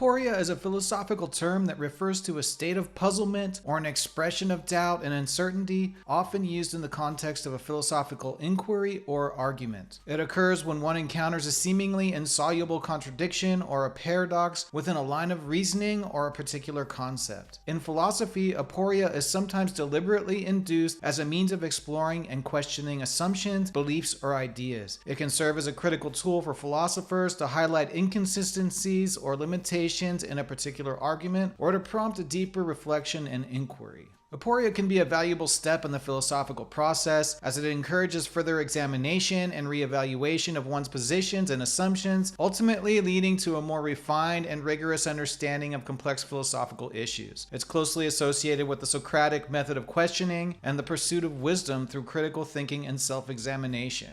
Aporia is a philosophical term that refers to a state of puzzlement or an expression of doubt and uncertainty, often used in the context of a philosophical inquiry or argument. It occurs when one encounters a seemingly insoluble contradiction or a paradox within a line of reasoning or a particular concept. In philosophy, aporia is sometimes deliberately induced as a means of exploring and questioning assumptions, beliefs, or ideas. It can serve as a critical tool for philosophers to highlight inconsistencies or limitations in a particular argument, or to prompt a deeper reflection and inquiry. Aporia can be a valuable step in the philosophical process, as it encourages further examination and reevaluation of one's positions and assumptions, ultimately leading to a more refined and rigorous understanding of complex philosophical issues. It's closely associated with the Socratic method of questioning and the pursuit of wisdom through critical thinking and self-examination.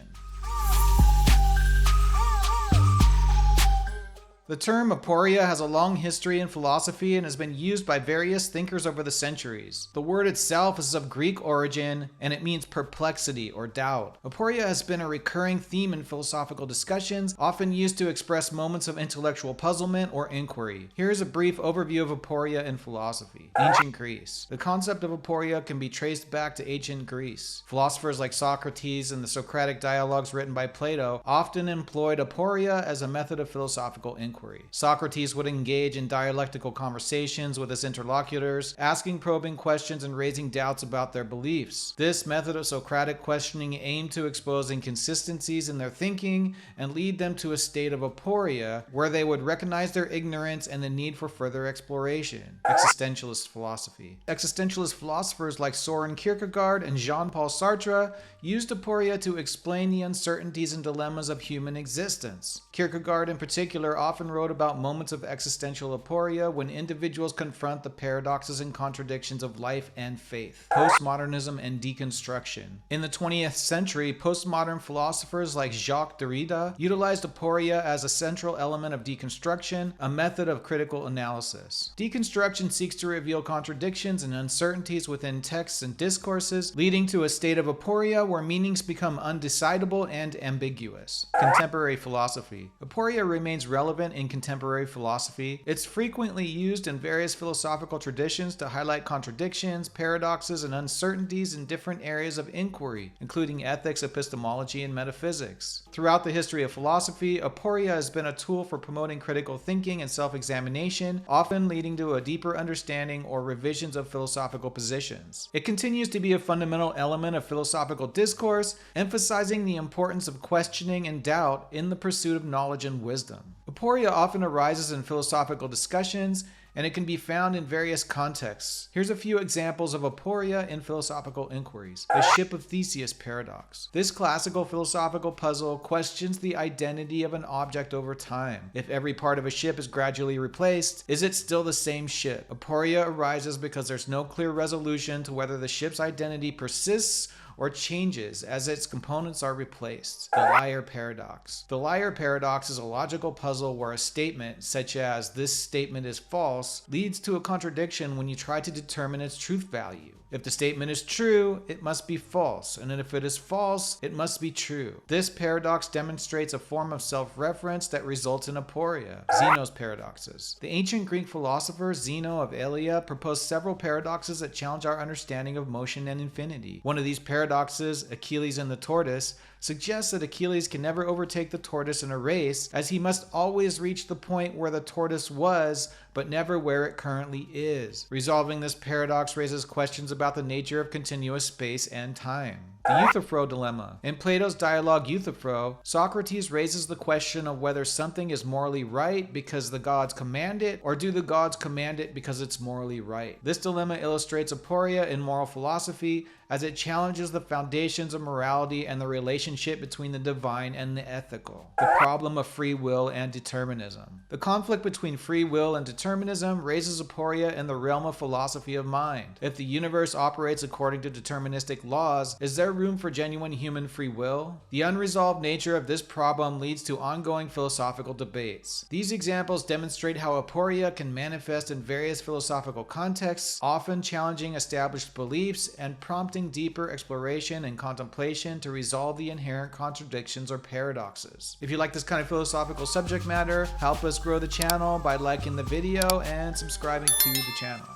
The term aporia has a long history in philosophy and has been used by various thinkers over the centuries. The word itself is of Greek origin, and it means perplexity or doubt. Aporia has been a recurring theme in philosophical discussions, often used to express moments of intellectual puzzlement or inquiry. Here is a brief overview of aporia in philosophy. Ancient Greece. The concept of aporia can be traced back to ancient Greece. Philosophers like Socrates and the Socratic dialogues written by Plato often employed aporia as a method of philosophical inquiry. Socrates would engage in dialectical conversations with his interlocutors, asking probing questions and raising doubts about their beliefs. This method of Socratic questioning aimed to expose inconsistencies in their thinking and lead them to a state of aporia, where they would recognize their ignorance and the need for further exploration. Existentialist philosophy. Existentialist philosophers like Soren Kierkegaard and Jean-Paul Sartre used aporia to explain the uncertainties and dilemmas of human existence. Kierkegaard in particular often wrote about moments of existential aporia when individuals confront the paradoxes and contradictions of life and faith. Postmodernism and deconstruction. In the 20th century, postmodern philosophers like Jacques Derrida utilized aporia as a central element of deconstruction, a method of critical analysis. Deconstruction seeks to reveal contradictions and uncertainties within texts and discourses, leading to a state of aporia where meanings become undecidable and ambiguous. Contemporary philosophy. Aporia remains relevant in contemporary philosophy. It's frequently used in various philosophical traditions to highlight contradictions, paradoxes, and uncertainties in different areas of inquiry, including ethics, epistemology, and metaphysics. Throughout the history of philosophy, aporia has been a tool for promoting critical thinking and self-examination, often leading to a deeper understanding or revisions of philosophical positions. It continues to be a fundamental element of philosophical discourse, emphasizing the importance of questioning and doubt in the pursuit of knowledge and wisdom. Aporia often arises in philosophical discussions, and it can be found in various contexts. Here's a few examples of aporia in philosophical inquiries. The Ship of Theseus paradox. This classical philosophical puzzle questions the identity of an object over time. If every part of a ship is gradually replaced, is it still the same ship? Aporia arises because there's no clear resolution to whether the ship's identity persists or changes as its components are replaced. The liar paradox. The liar paradox is a logical puzzle where a statement, such as "this statement is false," leads to a contradiction when you try to determine its truth value. If the statement is true, it must be false, and if it is false, it must be true. This paradox demonstrates a form of self-reference that results in aporia. Zeno's paradoxes. The ancient Greek philosopher Zeno of Elea proposed several paradoxes that challenge our understanding of motion and infinity. One of these paradoxes, Achilles and the tortoise, suggests that Achilles can never overtake the tortoise in a race, as he must always reach the point where the tortoise was, but never where it currently is. Resolving this paradox raises questions about the nature of continuous space and time. The Euthyphro dilemma. In Plato's dialogue Euthyphro, Socrates raises the question of whether something is morally right because the gods command it, or do the gods command it because it's morally right. This dilemma illustrates aporia in moral philosophy, as it challenges the foundations of morality and the relationship between the divine and the ethical. The problem of free will and determinism. The conflict between free will and determinism raises aporia in the realm of philosophy of mind. If the universe operates according to deterministic laws, is there room for genuine human free will? The unresolved nature of this problem leads to ongoing philosophical debates. These examples demonstrate how aporia can manifest in various philosophical contexts, often challenging established beliefs and prompting deeper exploration and contemplation to resolve the inherent contradictions or paradoxes. If you like this kind of philosophical subject matter, help us grow the channel by liking the video and subscribing to the channel.